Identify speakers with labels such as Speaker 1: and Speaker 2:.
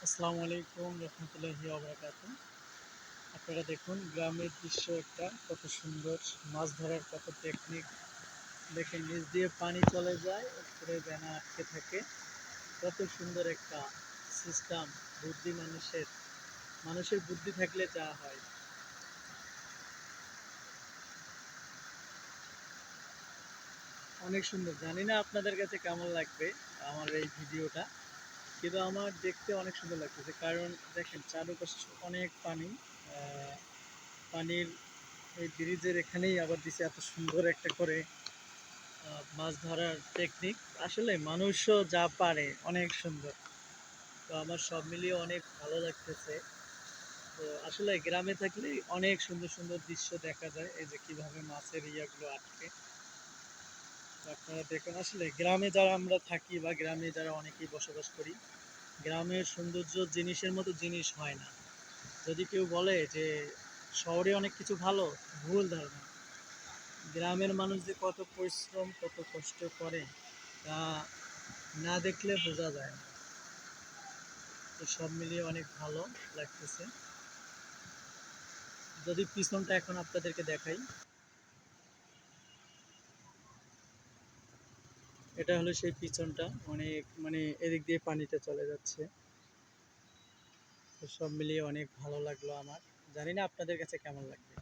Speaker 1: আসসালামু আলাইকুম রহমতুল্লাহি ওয়া বারাকাতুহু। আপনারা দেখুন গ্রামের দৃশ্য একটা কত সুন্দর, মাছ ধরার কত টেকনিক। দেখেন নিচ দিয়ে পানি চলে যায়, উপরে বেনা আটকে থাকে। কত সুন্দর একটা সিস্টেম। বুদ্ধি মানুষের, মানুষের বুদ্ধি থাকলে যা হয়। অনেক সুন্দর। জানি না আপনাদের কাছে কেমন লাগবে আমার এই ভিডিওটা, কিন্তু আমার দেখতে অনেক সুন্দর লাগতেছে। কারণ দেখেন চারপাশে অনেক পানি। পানির এই ব্রিজের এখানেই আবার দিছে এত সুন্দর একটা করে মাছ ধরার টেকনিক। আসলে মানুষও যা পারে অনেক সুন্দর। তো আমার সব মিলিয়ে অনেক ভালো লাগতেছে। তো আসলে গ্রামে থাকলে অনেক সুন্দর সুন্দর দৃশ্য দেখা যায়। এই যে কিভাবে মাছের ইয়াগুলো আটকে। তো আপনারা দেখুন, আসলে গ্রামে যারা আমরা থাকি বা গ্রামে যারা অনেকেই বসবাস করি, গ্রামের সৌন্দর্য জিনিসের মতো জিনিস হয় না। যদি কেউ বলে যে শহরে অনেক কিছু ভালো, ভুল ধারণা। গ্রামের মানুষ যে কত পরিশ্রম কত কষ্ট করে তা না দেখলে বোঝা যায় না। তো সব মিলিয়ে অনেক ভালো লাগতেছে। যদি পিছনটা এখন আপনাদেরকে দেখাই, এটা হলো সেই পিছনটা। অনেক মানে এদিক দিয়ে পানিটা চলে যাচ্ছে। তো সব মিলিয়ে অনেক ভালো লাগলো আমার। জানি না আপনাদের কাছে কেমন লাগবে।